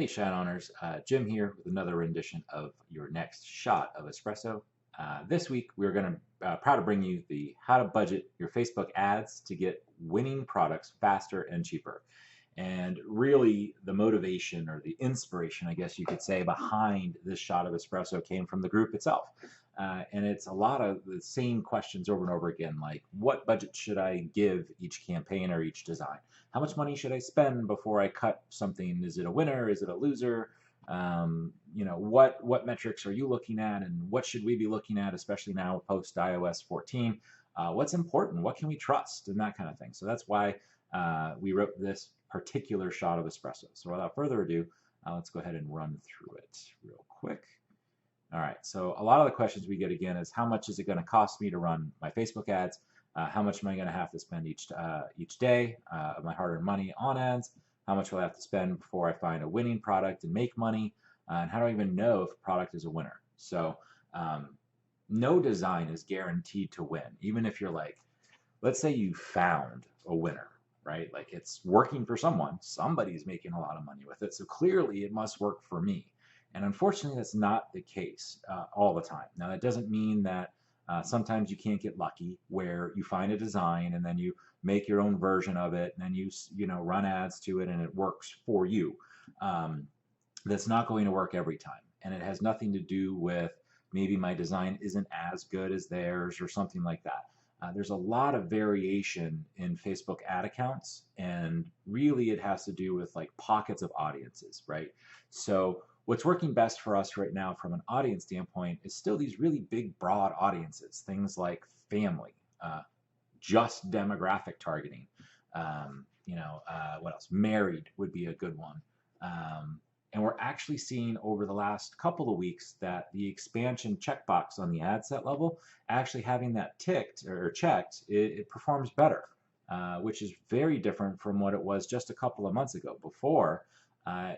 Hey, ShineOners, Jim here with another rendition of your next shot of espresso. This week, we're going to proud to bring you the how to budget your Facebook ads to get winning products faster and cheaper. And really, the motivation or the inspiration, I guess you could say, behind this shot of espresso came from the group itself. And it's a lot of the same questions over and over again, like what budget should I give each campaign or each design? How much money should I spend before I cut something? Is it a winner? Is it a loser? What metrics are you looking at, and what should we be looking at, especially now post iOS 14? What's important? What can we trust? And that kind of thing. So that's why we wrote this particular shot of espresso. So without further ado, let's go ahead and run through it real quick. All right, so a lot of the questions we get again is how much is it going to cost me to run my Facebook ads? How much am I going to have to spend each day of my hard-earned money on ads? How much will I have to spend before I find a winning product and make money? And how do I even know if a product is a winner? So no design is guaranteed to win. Even if you're like, let's say you found a winner, right? Like it's working for someone. Somebody's making a lot of money with it. So clearly it must work for me. And unfortunately, that's not the case all the time. Now, that doesn't mean that sometimes you can't get lucky where you find a design and then you make your own version of it and then you run ads to it and it works for you. That's not going to work every time. And it has nothing to do with maybe my design isn't as good as theirs or something like that. There's a lot of variation in Facebook ad accounts, and really it has to do with like pockets of audiences, right? So what's working best for us right now from an audience standpoint is still these really big, broad audiences, things like family, just demographic targeting, what else? Married would be a good one. And we're actually seeing over the last couple of weeks that the expansion checkbox on the ad set level, actually having that ticked or checked, it performs better, which is very different from what it was just a couple of months ago. Before,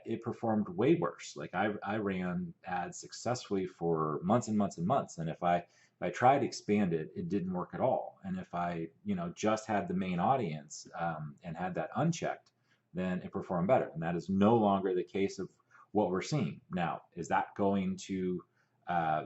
it performed way worse. Like I ran ads successfully for months and months and months, and if I tried to expand it, it didn't work at all. And if I just had the main audience and had that unchecked, then it performed better. And that is no longer the case of what we're seeing now. Is that going to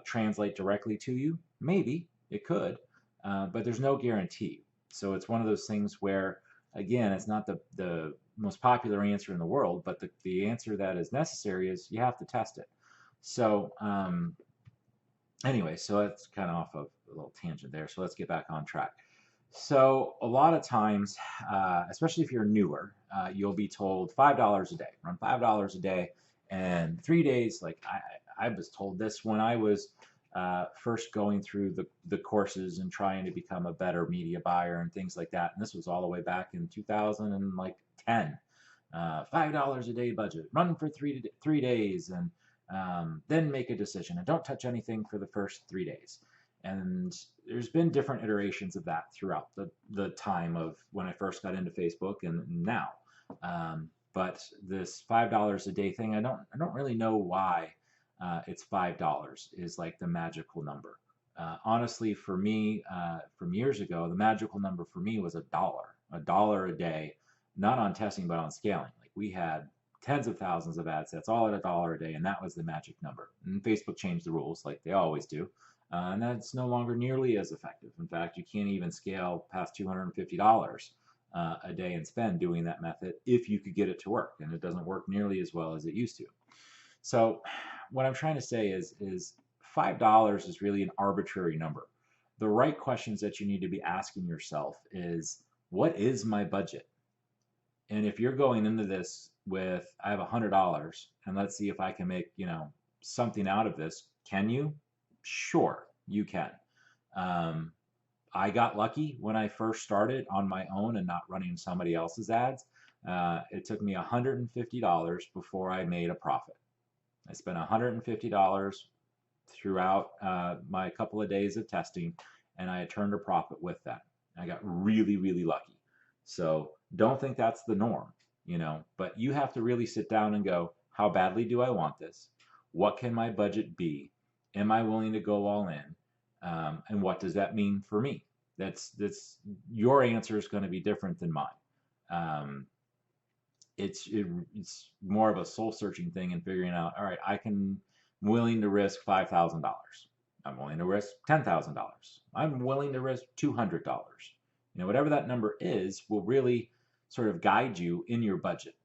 translate directly to you? Maybe it could, but there's no guarantee. So it's one of those things where, again, it's not the most popular answer in the world, but the answer that is necessary is you have to test it. So anyway, so that's kind of off of a little tangent there. So let's get back on track. So a lot of times, especially if you're newer, you'll be told $5 a day, run $5 a day, and 3 days. Like I was told this when I was first going through the courses and trying to become a better media buyer and things like that. And this was all the way back in 2010. $5 a day budget, run for three days, and then make a decision. And don't touch anything for the first 3 days. And there's been different iterations of that throughout the time of when I first got into Facebook and now. But this $5 a day thing, I don't really know why it's $5 is like the magical number. Honestly, for me, from years ago, the magical number for me was $1 a day, not on testing, but on scaling. Like we had tens of thousands of ad sets, all at $1 a day, and that was the magic number. And Facebook changed the rules like they always do. And that's no longer nearly as effective. In fact, you can't even scale past $250 a day and spend doing that method if you could get it to work. And it doesn't work nearly as well as it used to. So what I'm trying to say is $5 is really an arbitrary number. The right questions that you need to be asking yourself is, what is my budget? And if you're going into this with, I have $100 and let's see if I can make, something out of this. Can you? Sure, you can. I got lucky when I first started on my own and not running somebody else's ads. It took me $150 before I made a profit. I spent $150 throughout my couple of days of testing, and I had turned a profit with that. I got really, really lucky. So don't think that's the norm, but you have to really sit down and go, how badly do I want this? What can my budget be? Am I willing to go all in? And what does that mean for me? That's your answer is going to be different than mine. it's more of a soul searching thing and figuring out, all right, I'm willing to risk $5,000. I'm willing to risk $10,000. I'm willing to risk $200. Whatever that number is will really sort of guide you in your budget.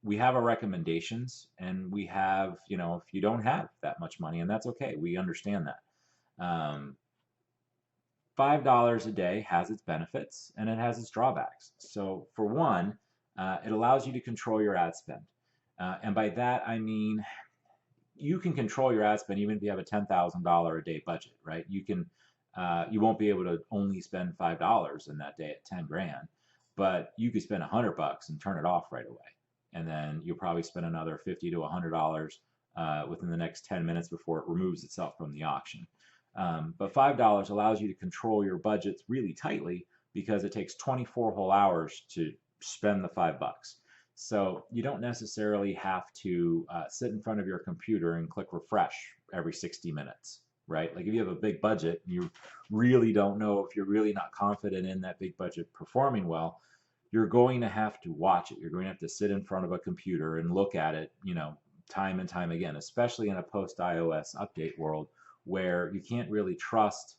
We have our recommendations, and we have, if you don't have that much money, and that's okay, we understand that. $5 a day has its benefits and it has its drawbacks. So for one, it allows you to control your ad spend. And by that, I mean, you can control your ad spend even if you have a $10,000 a day budget, right? You won't be able to only spend $5 in that day at 10 grand, but you could spend $100 and turn it off right away. And then you'll probably spend another $50 to $100 within the next 10 minutes before it removes itself from the auction. But $5 allows you to control your budgets really tightly because it takes 24 whole hours to spend the $5. So you don't necessarily have to sit in front of your computer and click refresh every 60 minutes, right? Like if you have a big budget and you really don't know, if you're really not confident in that big budget performing well, you're going to have to watch it. You're going to have to sit in front of a computer and look at it, time and time again, especially in a post-iOS update world where you can't really trust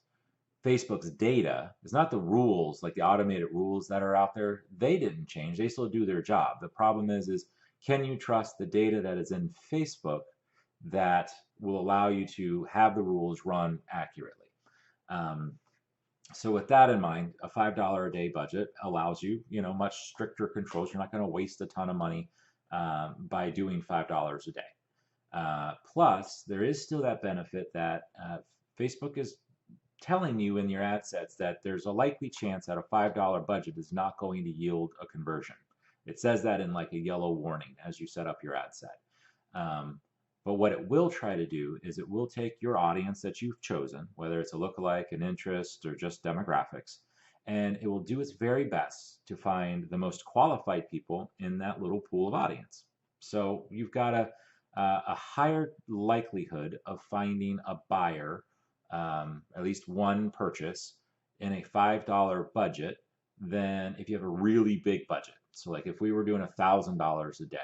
Facebook's data. It's not the rules, like the automated rules that are out there. They didn't change. They still do their job. The problem is can you trust the data that is in Facebook that will allow you to have the rules run accurately? So with that in mind, a $5 a day budget allows you, much stricter controls. You're not going to waste a ton of money by doing $5 a day. Plus, there is still that benefit that Facebook is telling you in your ad sets that there's a likely chance that a $5 budget is not going to yield a conversion. It says that in like a yellow warning as you set up your ad set. But what it will try to do is it will take your audience that you've chosen, whether it's a lookalike, an interest, or just demographics, and it will do its very best to find the most qualified people in that little pool of audience. So you've got a higher likelihood of finding a buyer, at least one purchase, in a $5 budget than if you have a really big budget. So like if we were doing $1,000 a day,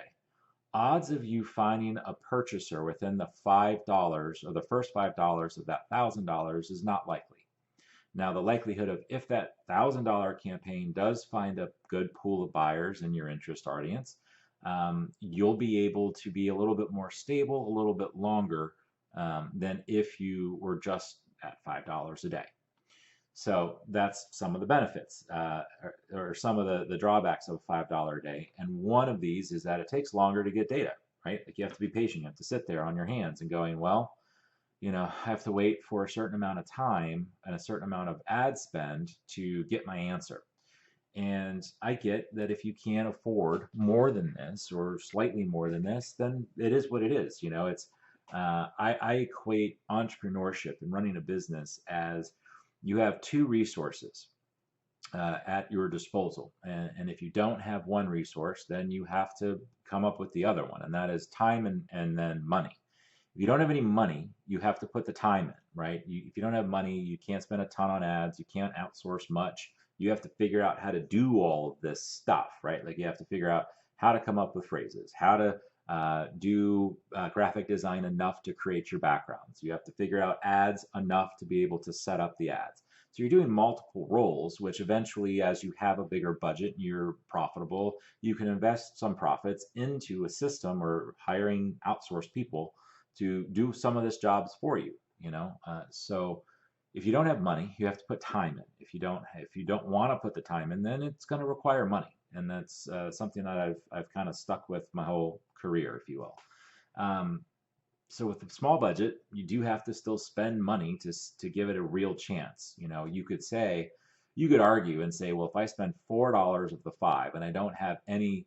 odds of you finding a purchaser within the $5 or the first $5 of that $1,000 is not likely. Now, the likelihood of if that $1,000 campaign does find a good pool of buyers in your interest audience, you'll be able to be a little bit more stable, a little bit longer than if you were just at $5 a day. So that's some of the benefits or some of the drawbacks of a $5 a day. And one of these is that it takes longer to get data, right? Like you have to be patient. You have to sit there on your hands and going, well, I have to wait for a certain amount of time and a certain amount of ad spend to get my answer. And I get that if you can't afford more than this or slightly more than this, then it is what it is. I equate entrepreneurship and running a business as you have two resources at your disposal. And if you don't have one resource, then you have to come up with the other one, and that is time and then money. If you don't have any money, you have to put the time in, right? If you don't have money, you can't spend a ton on ads. You can't outsource much. You have to figure out how to do all of this stuff, right? Like you have to figure out how to come up with phrases, how to do graphic design enough to create your backgrounds. You have to figure out ads enough to be able to set up the ads. So you're doing multiple roles, which eventually, as you have a bigger budget and you're profitable, you can invest some profits into a system or hiring outsourced people to do some of this jobs for you. So if you don't have money, you have to put time in. If you don't want to put the time in, then it's going to require money. And that's something that I've kind of stuck with my whole career, if you will. So with a small budget, you do have to still spend money to give it a real chance. You could argue and say, well, if I spend $4 of the $5 and I don't have any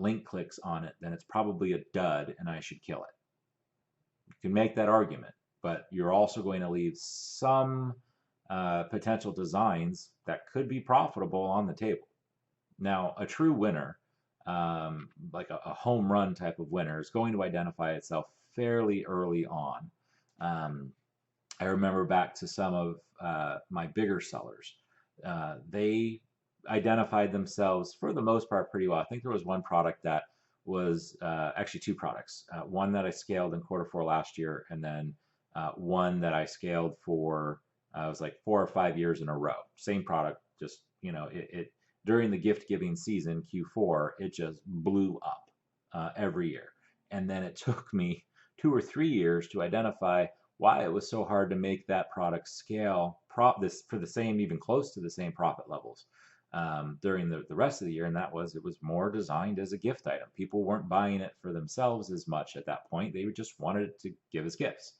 link clicks on it, then it's probably a dud and I should kill it. You can make that argument, but you're also going to leave some potential designs that could be profitable on the table. Now, a true winner, like a home run type of winner, is going to identify itself fairly early on. I remember back to some of my bigger sellers. They identified themselves for the most part pretty well. I think there was one product that was actually two products. One that I scaled in Q4 last year, and then one that I scaled for it was like 4 or 5 years in a row. Same product, just it during the gift giving season Q4, it just blew up every year. And then it took me 2 or 3 years to identify why it was so hard to make that product scale this for the same, even close to the same profit levels during the rest of the year. And it was more designed as a gift item. People weren't buying it for themselves as much at that point. They just wanted it to give as gifts.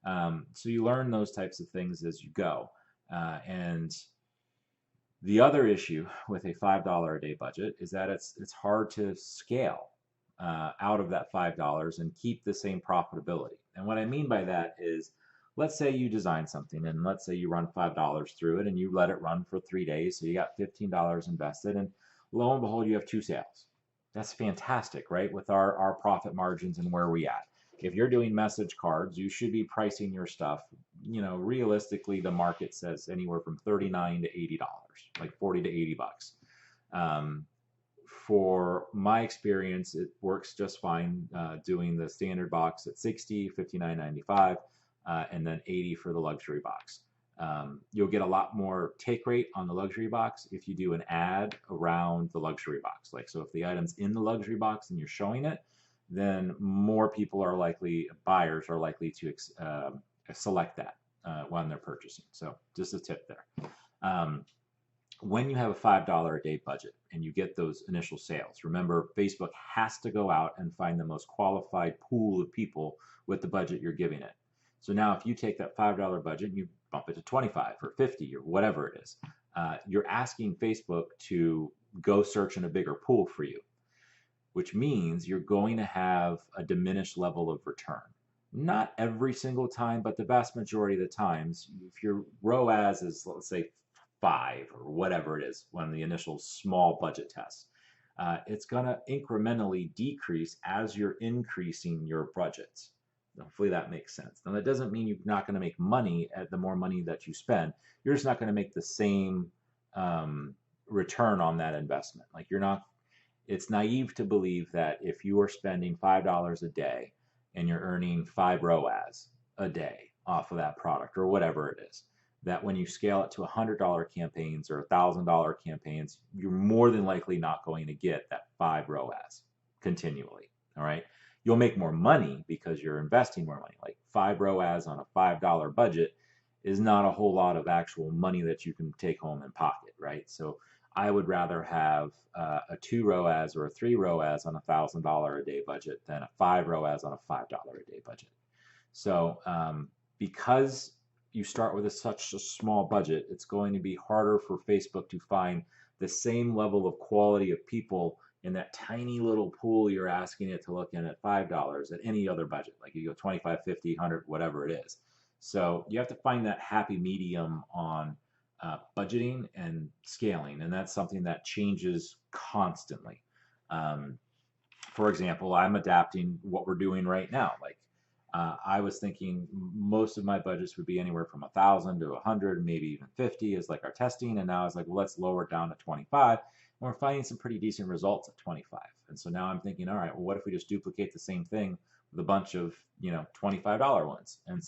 So you learn those types of things as you go. And the other issue with a $5 a day budget is that it's hard to scale out of that $5 and keep the same profitability. And what I mean by that is, let's say you design something and let's say you run $5 through it and you let it run for 3 days. So you got $15 invested, and lo and behold, you have 2 sales. That's fantastic, right? With our profit margins and where we at. If you're doing message cards, you should be pricing your stuff. Realistically, the market says anywhere from $39 to $80, like 40 to 80 bucks. For my experience, it works just fine doing the standard box at 60, $59.95, and then 80 for the luxury box. You'll get a lot more take rate on the luxury box if you do an ad around the luxury box. So if the item's in the luxury box and you're showing it, then more people buyers are likely to select that when they're purchasing. So just a tip there. When you have a $5 a day budget and you get those initial sales, remember, Facebook has to go out and find the most qualified pool of people with the budget you're giving it. So now if you take that $5 budget and you bump it to 25 or 50 or whatever it is, you're asking Facebook to go search in a bigger pool for you, which means you're going to have a diminished level of return. Not every single time, but the vast majority of the times, if your ROAS is, let's say, 5 or whatever it is, when the initial small budget test, it's going to incrementally decrease as you're increasing your budgets. Hopefully that makes sense. Now, that doesn't mean you're not going to make money at the more money that you spend. You're just not going to make the same return on that investment. It's naive to believe that if you are spending $5 a day and you're earning 5 ROAS a day off of that product or whatever it is, that when you scale it to $100 campaigns or $1,000 campaigns, you're more than likely not going to get that 5 ROAS continually. All right. You'll make more money because you're investing more money. Like 5 ROAS on a $5 budget is not a whole lot of actual money that you can take home in pocket, right? So I would rather have a 2 ROAS or a 3 ROAS on a $1,000 a day budget than a 5 ROAS on a $5 a day budget. So because you start with such a small budget, it's going to be harder for Facebook to find the same level of quality of people in that tiny little pool you're asking it to look in at $5 at any other budget. Like you go 25, 50, 100, whatever it is. So you have to find that happy medium on budgeting and scaling, and that's something that changes constantly. For example, I'm adapting what we're doing right now. I was thinking most of my budgets would be anywhere from 1,000 to 100, maybe even 50 is like our testing. And now I was like, well, let's lower it down to 25. And we're finding some pretty decent results at 25. And so now I'm thinking, all right, well, what if we just duplicate the same thing with a bunch of, $25 ones? And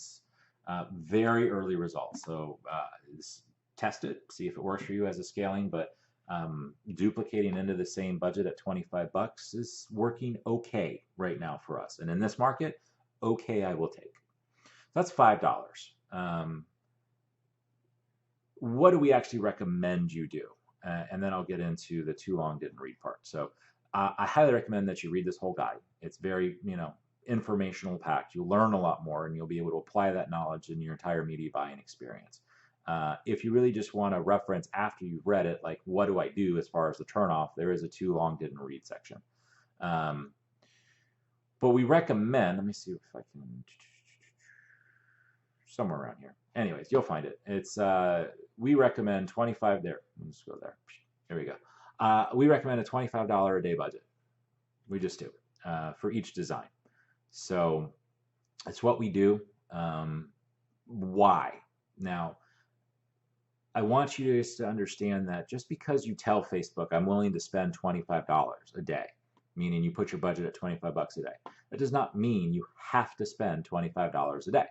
very early results. So test it, see if it works for you as a scaling, but duplicating into the same budget at 25 bucks is working okay right now for us. And in this market, okay, I will take. That's $5. What do we actually recommend you do? And then I'll get into the too long didn't read part. So I highly recommend that you read this whole guide. It's very, informational packed. You'll learn a lot more and you'll be able to apply that knowledge in your entire media buying experience. If you really just want to reference after you've read it, like what do I do as far as the turnoff, there is a too long didn't read section. But we recommend, let me see if I can, somewhere around here. Anyways, you'll find it. It's, we recommend 25 there. Let's go there. There we go. We recommend a $25 a day budget. We just do for each design. So it's what we do. Why? Now, I want you guys to understand that just because you tell Facebook, I'm willing to spend $25 a day, meaning you put your budget at 25 bucks a day, that does not mean you have to spend $25 a day.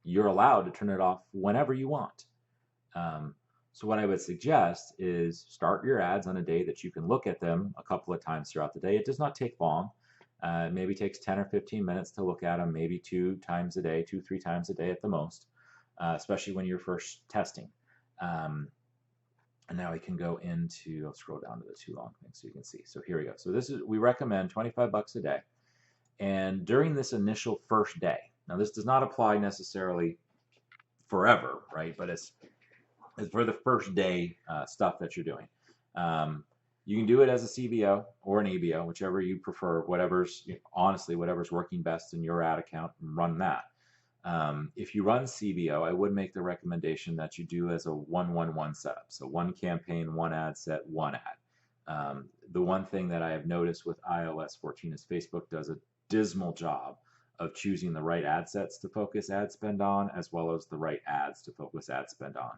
You're allowed to turn it off whenever you want. So what I would suggest is start your ads on a day that you can look at them a couple of times throughout the day. It does not take long. It maybe takes 10 or 15 minutes to look at them, maybe 2 times a day, 2-3 times a day at the most, especially when you're first testing. And now we can go into, I'll scroll down to the too long thing so you can see. So here we go. So this is, we recommend 25 bucks a day. And during this initial first day, now this does not apply necessarily forever, right? But it's for the first day stuff that you're doing. You can do it as a CBO or an ABO, whichever you prefer, whatever's, honestly, whatever's working best in your ad account, and run that. If you run CBO, I would make the recommendation that you do as a 1-1-1 setup. So one campaign, one ad set, one ad. The one thing that I have noticed with iOS 14 is Facebook does a dismal job of choosing the right ad sets to focus ad spend on, as well as the right ads to focus ad spend on,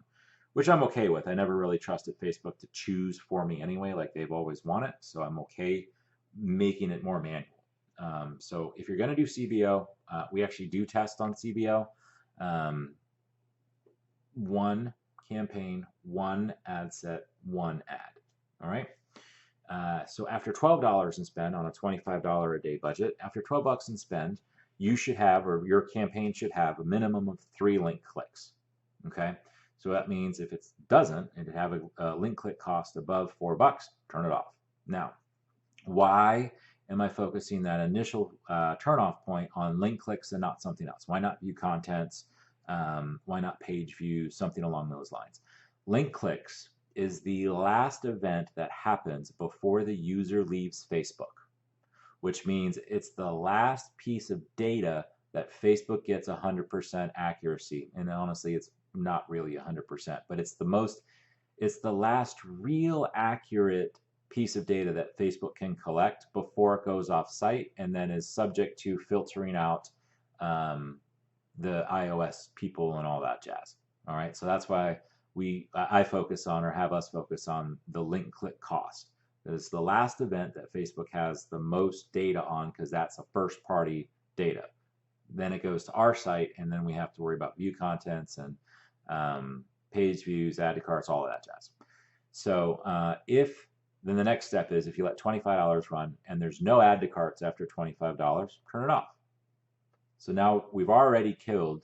which I'm okay with. I never really trusted Facebook to choose for me anyway, like they've always wanted. So I'm okay making it more manual. So if you're going to do CBO, we actually do test on CBO. One campaign, one ad set, one ad. All right. So after $12 in spend on a $25 a day budget, after 12 bucks in spend, you should have, or your campaign should have, a minimum of 3 link clicks. Okay. So that means if it doesn't, and it have a link click cost above $4, turn it off. Now, why am I focusing that initial turnoff point on link clicks and not something else? Why not view contents? Why not page views? Something along those lines. Link clicks is the last event that happens before the user leaves Facebook, which means it's the last piece of data that Facebook gets 100% accuracy. And honestly, it's not really 100%, but it's the last real accurate piece of data that Facebook can collect before it goes off site, and then is subject to filtering out the iOS people and all that jazz. All right, so that's why I focus on, or have us focus on, the link click cost. It's the last event that Facebook has the most data on, because that's a first party data. Then it goes to our site, and then we have to worry about view contents and page views, add to carts, all of that jazz. So then the next step is, if you let $25 run and there's no add to carts after $25, turn it off. So now we've already killed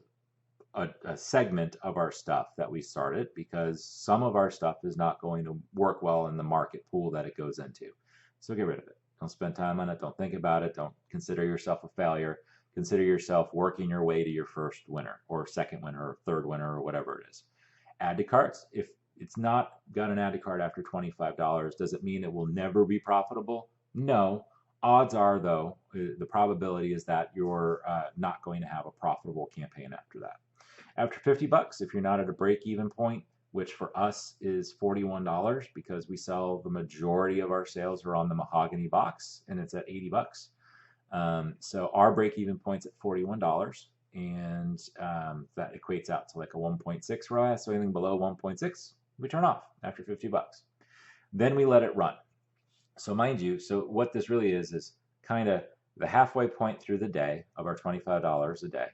a segment of our stuff that we started, because some of our stuff is not going to work well in the market pool that it goes into. So get rid of it. Don't spend time on it. Don't think about it. Don't consider yourself a failure. Consider yourself working your way to your first winner, or second winner, or third winner, or whatever it is. Add to carts. If it's not got an add to cart after $25, does it mean it will never be profitable? No. Odds are, though, the probability is that you're not going to have a profitable campaign after that. After 50 bucks, if you're not at a break-even point, which for us is $41, because we sell, the majority of our sales are on the mahogany box, and it's at 80 bucks. So our break-even point's at $41, and that equates out to like a 1.6 ROAS. So anything below 1.6, we turn off after 50 bucks. Then we let it run. So mind you, so what this really is kind of the halfway point through the day of our $25 a day.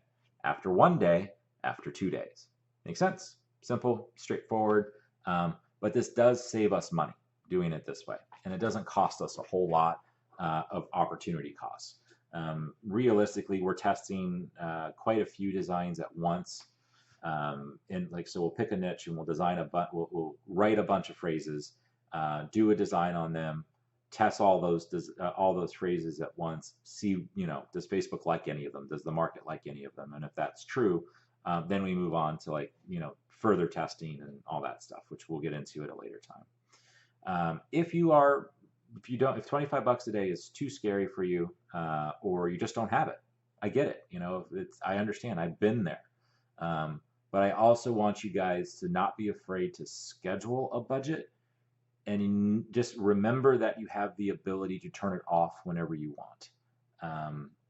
After 1 day, after 2 days. Make sense? Simple, straightforward. But this does save us money doing it this way, and it doesn't cost us a whole lot of opportunity costs. Realistically, we're testing quite a few designs at once. And like, so we'll pick a niche and we'll design we'll write a bunch of phrases, do a design on them, test all those phrases at once, see, does Facebook like any of them? Does the market like any of them? And if that's true, then we move on to further testing and all that stuff, which we'll get into at a later time. If 25 bucks a day is too scary for you, or you just don't have it, I get it. I understand. I've been there. But I also want you guys to not be afraid to schedule a budget, and just remember that you have the ability to turn it off whenever you want.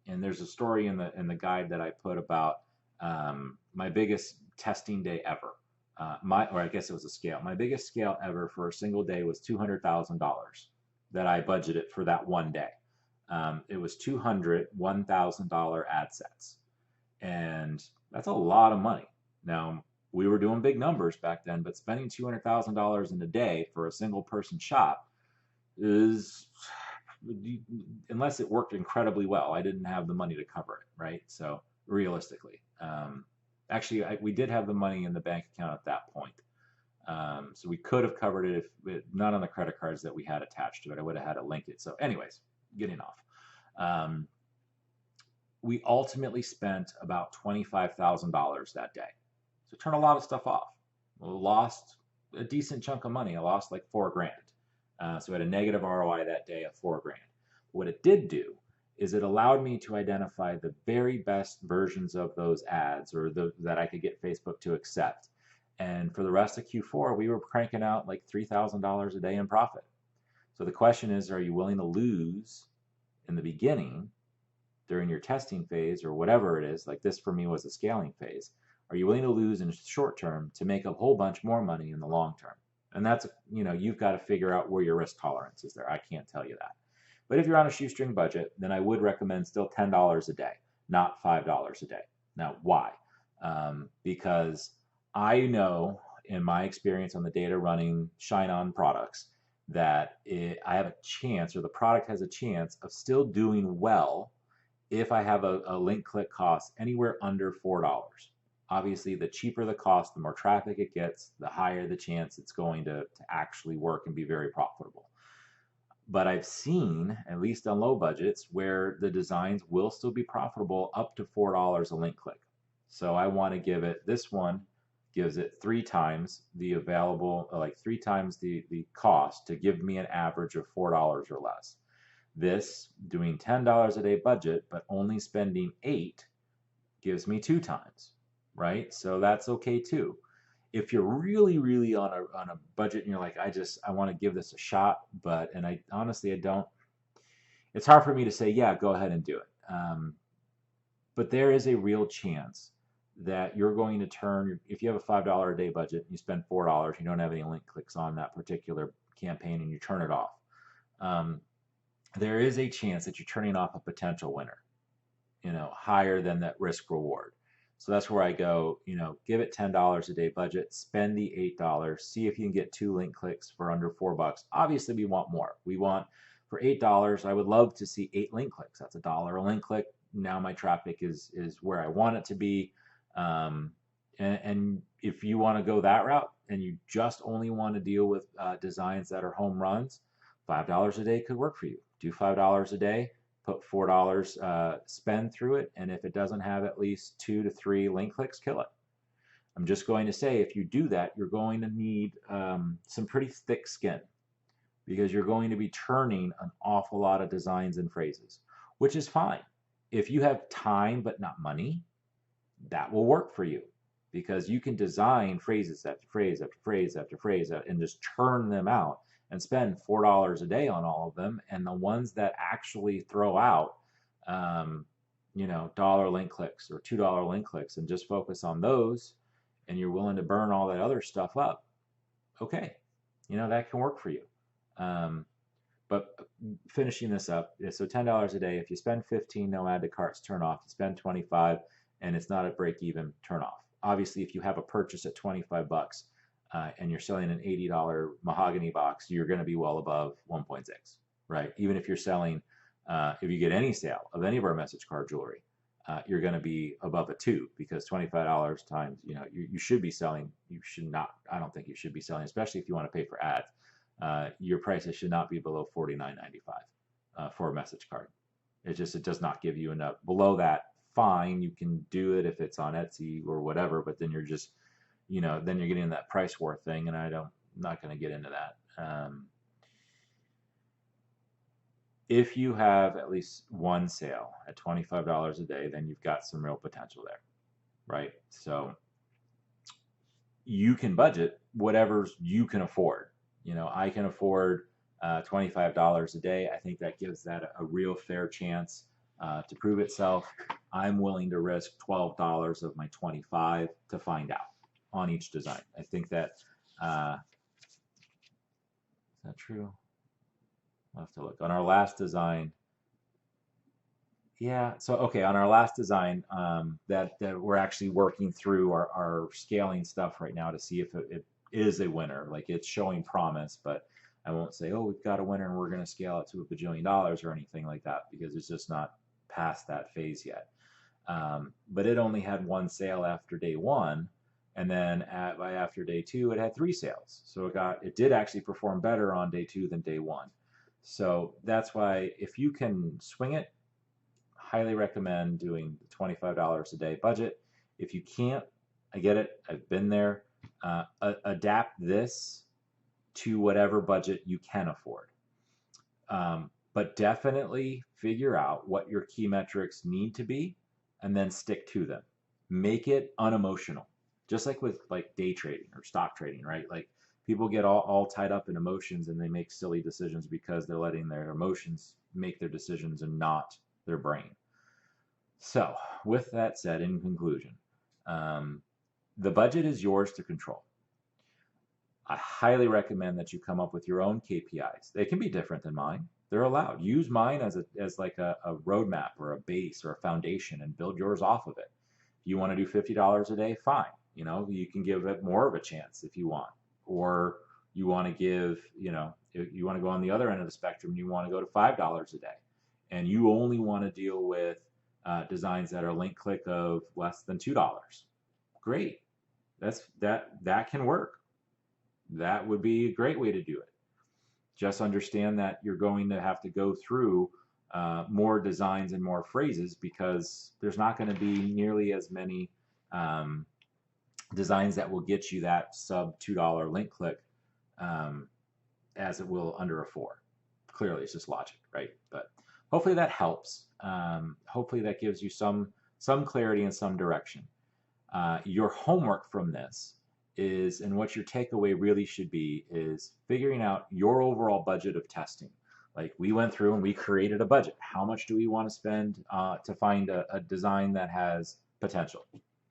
And there's a story in the guide that I put about my biggest testing day ever. or I guess it was a scale. My biggest scale ever for a single day was $200,000 that I budgeted for that one day. It was 200 $1,000 ad sets. And that's a lot of money. Now, we were doing big numbers back then, but spending $200,000 in a day for a single person shop is, unless it worked incredibly well, I didn't have the money to cover it, right? So realistically, actually, we did have the money in the bank account at that point. So we could have covered it if not on the credit cards that we had attached to it. I would have had to link it. So anyways, getting off. We ultimately spent about $25,000 that day. So turned a lot of stuff off. We lost a decent chunk of money. I lost like $4,000. So we had a negative ROI that day of $4,000. What it did do is it allowed me to identify the very best versions of those ads, or that I could get Facebook to accept. And for the rest of Q4, we were cranking out like $3,000 a day in profit. So the question is, are you willing to lose in the beginning during your testing phase or whatever it is? Like this for me was a scaling phase. Are you willing to lose in the short term to make a whole bunch more money in the long term? And that's, you've got to figure out where your risk tolerance is there. I can't tell you that. But if you're on a shoestring budget, then I would recommend still $10 a day, not $5 a day. Now, why? Because I know in my experience on the data running ShineOn products that I have a chance, or the product has a chance of still doing well if I have a link click cost anywhere under $4. Obviously, the cheaper the cost, the more traffic it gets, the higher the chance it's going to actually work and be very profitable. But I've seen, at least on low budgets, where the designs will still be profitable up to $4 a link click. So I want to give it, this one gives it 3 times the available, like 3 times the cost to give me an average of $4 or less. This, doing $10 a day budget, but only spending 8, gives me 2 times, right? So that's okay too. If you're really, really on a budget and you're like, I want to give this a shot, and I honestly, it's hard for me to say, yeah, go ahead and do it. But there is a real chance that you're going to turn, if you have a $5 a day budget, and you spend $4, you don't have any link clicks on that particular campaign, and you turn it off. There is a chance that you're turning off a potential winner, higher than that risk reward. So that's where I go, give it $10 a day budget, spend the $8, see if you can get 2 link clicks for under $4. Obviously, we want more. We want, for $8, I would love to see 8 link clicks. That's $1 a link click. Now my traffic is where I want it to be. And if you want to go that route and you just only want to deal with designs that are home runs, $5 a day could work for you. Do $5 a day. Put $4 spend through it, and if it doesn't have at least 2 to 3 link clicks, kill it. I'm just going to say, if you do that, you're going to need some pretty thick skin, because you're going to be turning an awful lot of designs and phrases, which is fine. If you have time but not money, that will work for you, because you can design phrases after phrase after phrase after phrase and just churn them out and spend $4 a day on all of them. And the ones that actually throw out, dollar link clicks or $2 link clicks, and just focus on those, and you're willing to burn all that other stuff up, okay, that can work for you. But finishing this up, so $10 a day. If you spend 15, no add to carts, turn off. You spend 25, and it's not at break even, turn off. Obviously, if you have a purchase at $25, and you're selling an $80 mahogany box, you're going to be well above 1.6, right? Even if you're selling, if you get any sale of any of our message card jewelry, you're going to be above a 2, because $25 times, you should be selling, I don't think you should be selling, especially if you want to pay for ads. Your prices should not be below $49.95 for a message card. It does not give you enough. Below that, fine, you can do it if it's on Etsy or whatever, but then you're just, then you're getting that price war thing, and I'm not going to get into that. If you have at least one sale at $25 a day, then you've got some real potential there, right? So you can budget whatever you can afford. I can afford $25 a day. I think that gives that a real fair chance to prove itself. I'm willing to risk $12 of my 25 to find out on each design. I think that, is that true? I'll have to look. On our last design, yeah, so okay, on our last design, that we're actually working through our scaling stuff right now to see if it is a winner. Like, it's showing promise, but I won't say, oh, we've got a winner and we're going to scale it to $1 bajillion or anything like that, because it's just not past that phase yet. But it only had 1 sale after day 1, and then after day 2, it had 3 sales. So it did actually perform better on day 2 than day 1. So that's why, if you can swing it, highly recommend doing the $25 a day budget. If you can't, I get it. I've been there. Adapt this to whatever budget you can afford. But definitely figure out what your key metrics need to be and then stick to them. Make it unemotional. Just like with day trading or stock trading, right? Like, people get all tied up in emotions and they make silly decisions because they're letting their emotions make their decisions and not their brain. So, with that said, in conclusion, the budget is yours to control. I highly recommend that you come up with your own KPIs. They can be different than mine. They're allowed. Use mine as like a roadmap or a base or a foundation, and build yours off of it. If you want to do $50 a day, fine. You can give it more of a chance if you want. Or you want to give, if you want to go on the other end of the spectrum, you want to go to $5 a day, and you only want to deal with designs that are link click of less than $2. Great. That can work. That would be a great way to do it. Just understand that you're going to have to go through more designs and more phrases, because there's not going to be nearly as many designs that will get you that sub $2 link click as it will under a 4. Clearly, it's just logic, right? But hopefully that helps. Hopefully that gives you some clarity and some direction. Your homework from this is, and what your takeaway really should be, is figuring out your overall budget of testing. Like, we went through and we created a budget. How much do we want to spend to find a design that has potential?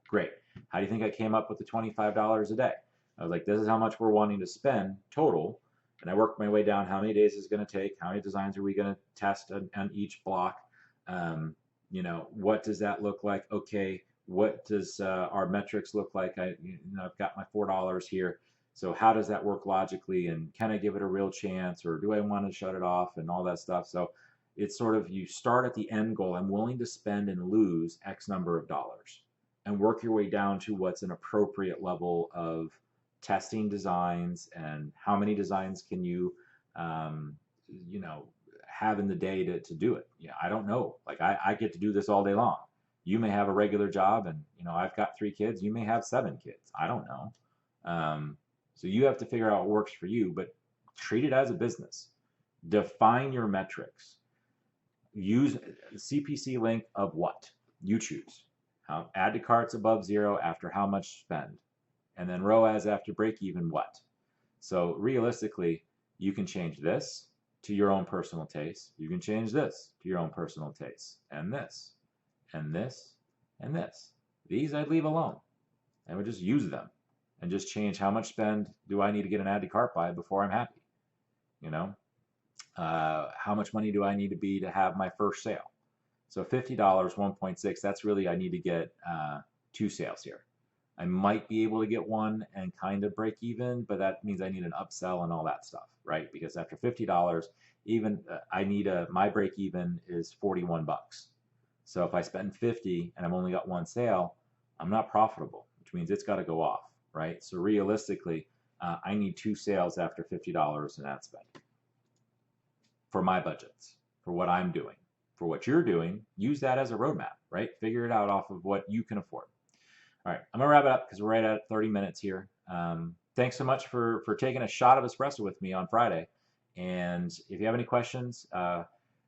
Great. How do you think I came up with the $25 a day? I was like, this is how much we're wanting to spend total. And I worked my way down. How many days is it going to take? How many designs are we going to test on each block? What does that look like? Okay, what does our metrics look like? I've got my $4 here. So how does that work logically? And can I give it a real chance, or do I want to shut it off, and all that stuff? So it's sort of, you start at the end goal. I'm willing to spend and lose X number of dollars, and work your way down to what's an appropriate level of testing designs, and how many designs can you, have in the day to do it. I don't know. Like, I get to do this all day long. You may have a regular job, and I've got 3 kids. You may have 7 kids. I don't know. So you have to figure out what works for you, but treat it as a business. Define your metrics. Use CPC link of what you choose. Add to carts above 0 after how much spend, and then ROAS after break even what. So realistically, you can change this to your own personal taste. You can change this to your own personal taste, and this, and this, and this. These I'd leave alone. I would just use them and just change how much spend do I need to get an add to cart by before I'm happy. How much money do I need to be to have my first sale? So $50, 1.6, that's really, I need to get 2 sales here. I might be able to get 1 and kind of break even, but that means I need an upsell and all that stuff, right? Because after $50, even my break even is 41 bucks. So if I spend 50 and I've only got 1 sale, I'm not profitable, which means it's got to go off, right? So realistically, I need 2 sales after $50 in ad spend for my budgets, for what I'm doing. For what you're doing, use that as a roadmap, right? Figure it out off of what you can afford. All right, I'm gonna wrap it up because we're right at 30 minutes here. Thanks so much for taking a shot of espresso with me on Friday. And if you have any questions,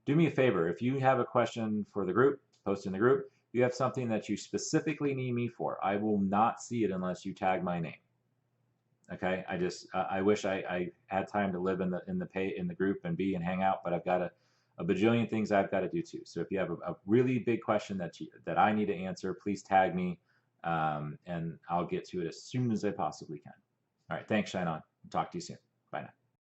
do me a favor. If you have a question for the group, post in the group. If you have something that you specifically need me for, I will not see it unless you tag my name. Okay, I wish I had time to live in the group and be and hang out, but I've got a bajillion things I've got to do too. So if you have a really big question that I need to answer, please tag me. and I'll get to it as soon as I possibly can. All right, thanks, ShineOn. Talk to you soon. Bye now.